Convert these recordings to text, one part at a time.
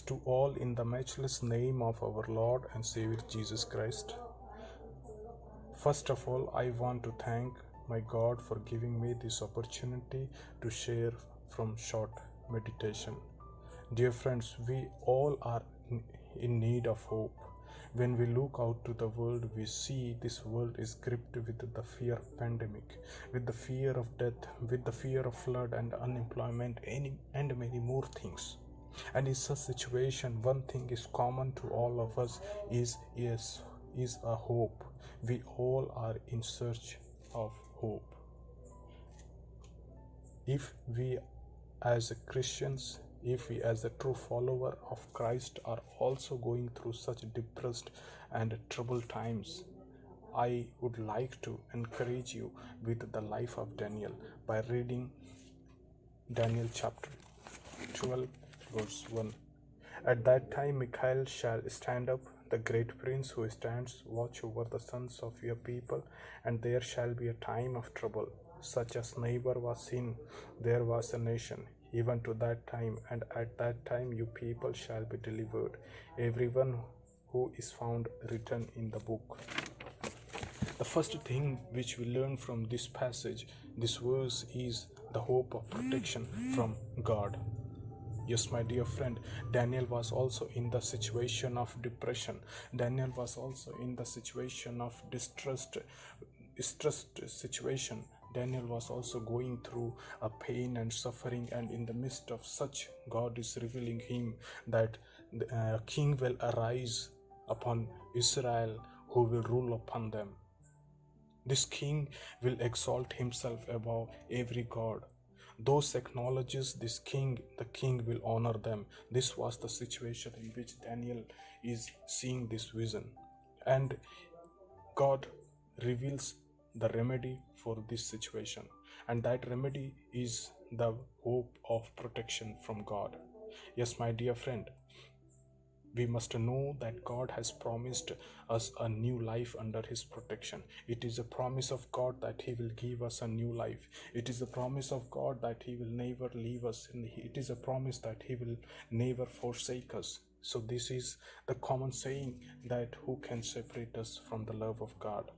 to all in the matchless name of our Lord and Savior Jesus Christ. First of all, I want to thank my God for giving me this opportunity to share from short meditation. Dear friends, we all are in need of hope. When we look out to the world, we see this world is gripped with the fear of pandemic, with the fear of death, with the fear of flood and unemployment, and many more things. And in such situation, one thing is common to all of us is a hope. We all are in search of hope. If we as Christians, if we as a true follower of Christ are also going through such depressed and troubled times, I would like to encourage you with the life of Daniel by reading Daniel chapter 12 verse 1. At that time Michael shall stand up, the great prince who stands watch over the sons of your people, and there shall be a time of trouble, such as never was seen there was a nation, even to that time, and at that time you people shall be delivered, everyone who is found written in the book. The first thing which we learn from this passage, this verse, is the hope of protection from God. Yes, my dear friend, Daniel was also in the situation of depression. Daniel was also in the situation of distressed situation. Daniel was also going through a pain and suffering, and in the midst of such, God is revealing him that a king will arise upon Israel who will rule upon them. This king will exalt himself above every god. Those acknowledges this king, the king will honor them. This was the situation in which Daniel is seeing this vision. And God reveals the remedy for this situation. And that remedy is the hope of protection from God. Yes, my dear friend, we must know that God has promised us a new life under His protection. It is a promise of God that He will give us a new life. It is a promise of God that He will never leave us. It is a promise that He will never forsake us. So this is the common saying that who can separate us from the love of God?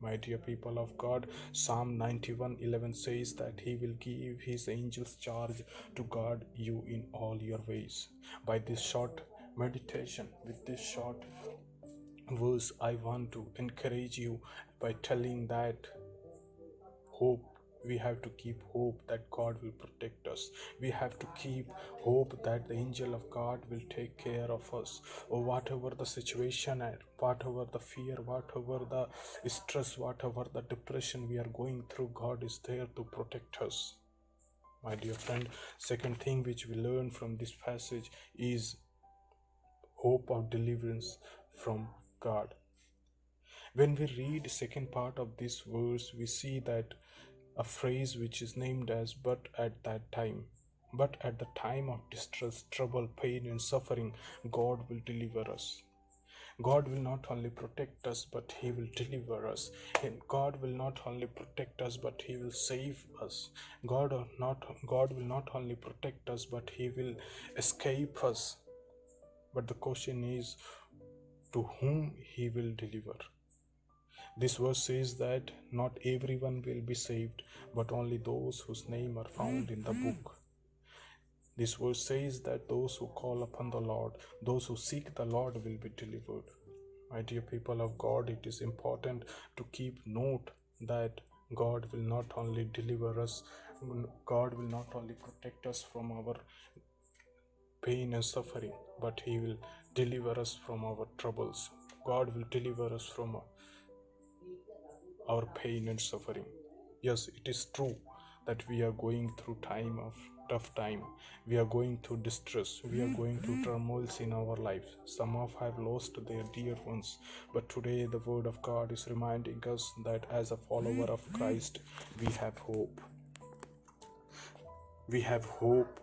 My dear people of God, Psalm 91:11 says that He will give His angels charge to guard you in all your ways. By this short meditation, with this short verse, I want to encourage you by telling that hope. We have to keep hope that God will protect us. We have to keep hope that the angel of God will take care of us. Or whatever the situation and whatever the fear, whatever the stress, whatever the depression we are going through, God is there to protect us. My dear friend, second thing which we learn from this passage is hope of deliverance from God. When we read second part of this verse, we see that a phrase which is named as "but at that time." But at the time of distress, trouble, pain and suffering, God will deliver us. God will not only protect us, but He will deliver us. And God will not only protect us, but He will save us. God will not only protect us, but He will escape us. But the question is, to whom He will deliver? This verse says that not everyone will be saved, but only those whose name are found in the book. This verse says that those who call upon the Lord, those who seek the Lord will be delivered. My dear people of God, it is important to keep note that God will not only deliver us, God will not only protect us from our pain and suffering, but He will deliver us from our troubles. God will deliver us from our pain and suffering. Yes, it is true that we are going through tough time. We are going through distress. We are going through turmoils in our life. Some of have lost their dear ones. But today the word of God is reminding us that as a follower of Christ, we have hope. We have hope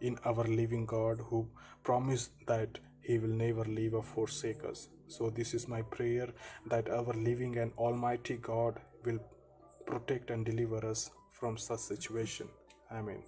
in our living God who promised that He will never leave or forsake us. So this is my prayer, that our living and almighty God will protect and deliver us from such situation. Amen.